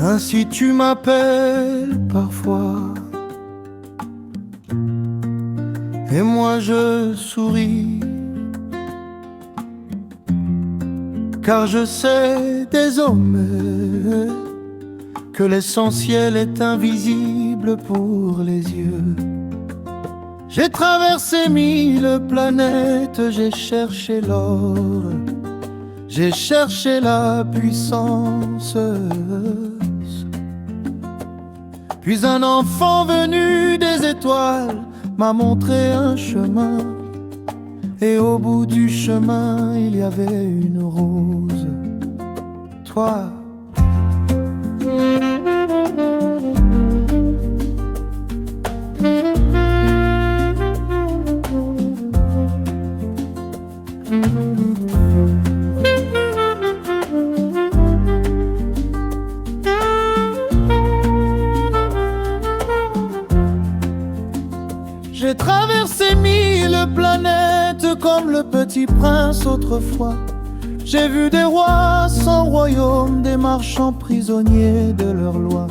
Ainsi tu m'appelles parfois, et moi je souris, car je sais désormais que l'essentiel est invisible pour les yeux. J'ai traversé 1000 planètes, j'ai cherché l'or, j'ai cherché la puissance. Puis un enfant venu des étoiles m'a montré un chemin, et au bout du chemin il y avait une rose. Toi, j'ai traversé 1000 planètes comme le petit prince autrefois. J'ai vu des rois sans royaume, des marchands prisonniers de leurs lois,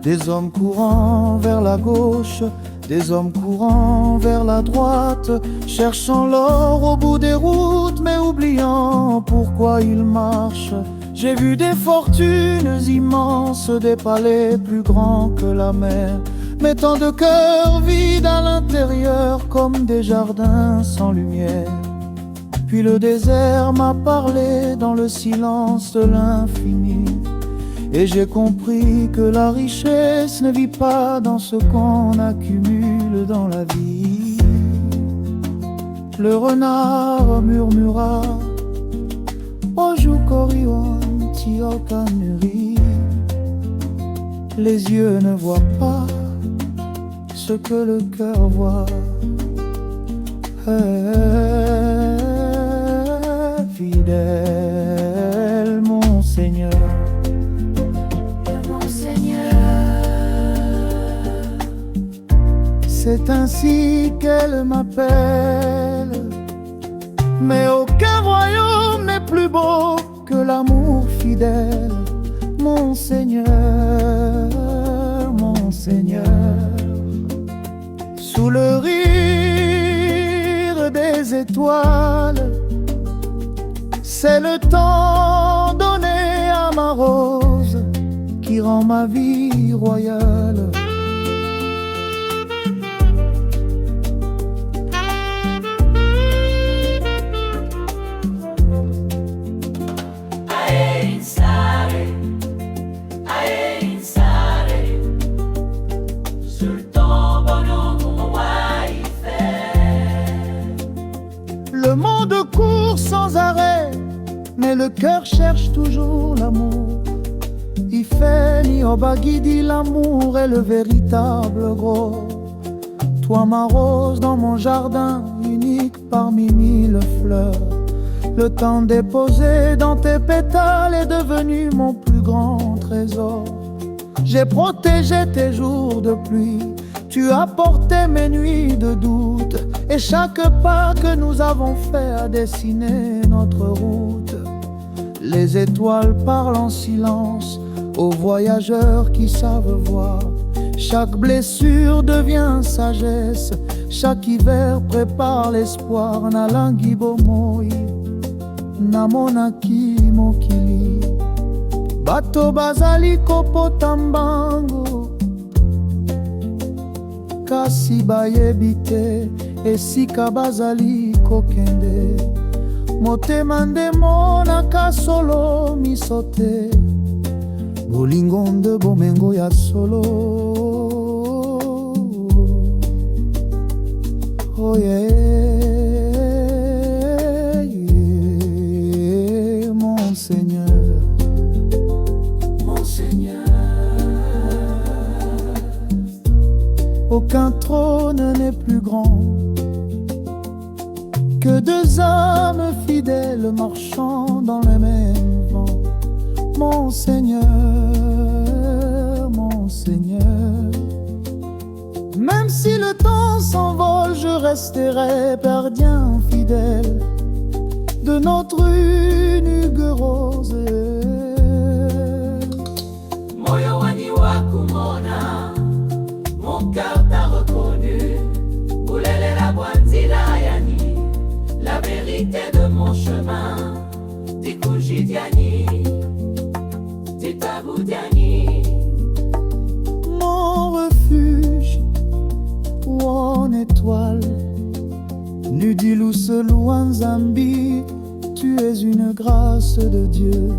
des hommes courant vers la gauche, des hommes courant vers la droite, cherchant l'or au bout des routes, mais oubliant pourquoi ils marchent. J'ai vu des fortunes immenses, des palais plus grands que la mer, mais tant de cœurs vides à l'intérieur, comme des jardins sans lumière. Puis le désert m'a parlé dans le silence de l'infini, et j'ai compris que la richesse ne vit pas dans ce qu'on accumule dans la vie. Le renard murmura: Oju Korion Tiokanuri. Les yeux ne voient pas ce que le cœur voit. Fidèle, mon Seigneur. Mon Seigneur. C'est ainsi qu'elle m'appelle. Mais aucun royaume n'est plus beau que l'amour fidèle. Mon Seigneur, mon Seigneur. Sous le rire des étoiles, c'est le temps donné à ma rose qui rend ma vie royale. Le monde court sans arrêt, mais le cœur cherche toujours l'amour. Ifeni Obagidi, l'amour est le véritable gros. Toi ma rose dans mon jardin, unique parmi 1000 fleurs. Le temps déposé dans tes pétales est devenu mon plus grand trésor. J'ai protégé tes jours de pluie, tu as porté mes nuits de doute, et chaque pas que nous avons fait a dessiné notre route. Les étoiles parlent en silence aux voyageurs qui savent voir. Chaque blessure devient sagesse, chaque hiver prépare l'espoir. Nalangi bomoi, namonaki mokili, bato bazali kopotambango, kasi bayebi te esika bazali kokende. Motema nde monaka solo miso te, bolingo nde bomengo ya solo. Oh yeah, yeah, mon Seigneur, Mon Seigneur. aucun trône n'est plus grand que deux âmes fidèles marchant dans le même vent. Mon Seigneur, mon Seigneur. Même si le temps s'envole, je resterai gardien fidèle de notre unique rose. Moyo wani wa kumona, mon cœur t'a reconnu. Boulele la Bwanzila yani, la vérité de mon chemin. Tikujidiani, Titabudiani. Mon refuge, mon étoile, Nudilou Selouan Zambi, tu es une grâce de Dieu.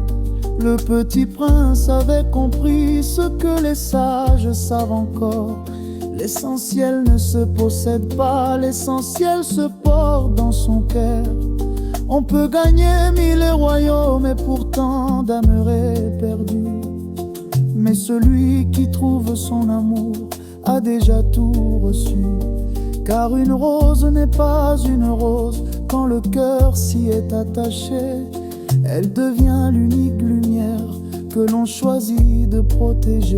Le petit prince avait compris ce que les sages savent encore. L'essentiel ne se possède pas, l'essentiel se porte dans son cœur. On peut gagner 1000 royaumes et pourtant demeurer perdu. Mais celui qui trouve son amour a déjà tout reçu. Car une rose n'est pas une rose quand le cœur s'y est attaché. Elle devient l'unique lumière que l'on choisit de protéger.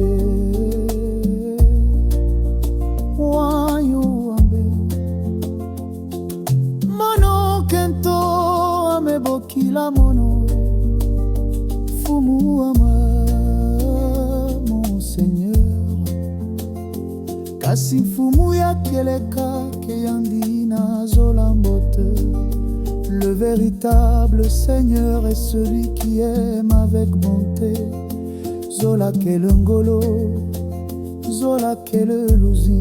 Mono kento amebokila mono fumu ama mon Seigneur. Kasi fumu ya keleka keyandi na zolambote. Le véritable Seigneur est celui qui aime avec bonté. Zola kelengolo, Zola keleluzin.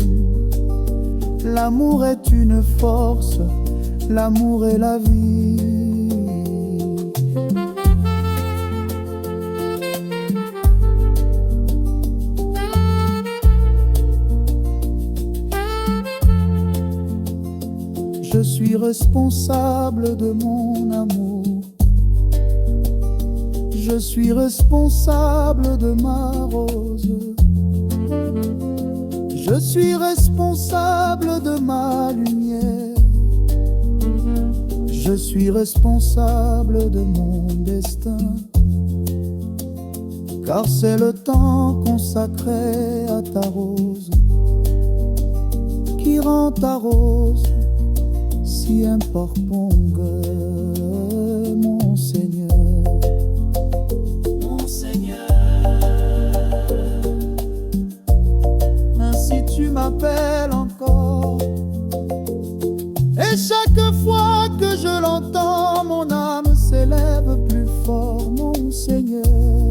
L'amour est une force, l'amour est la vie. Je suis responsable de mon amour. Je suis responsable de ma rose. Je suis responsable de ma lumière. Je suis responsable de mon destin. Car c'est le temps consacré à ta rose qui rend ta rose si importante.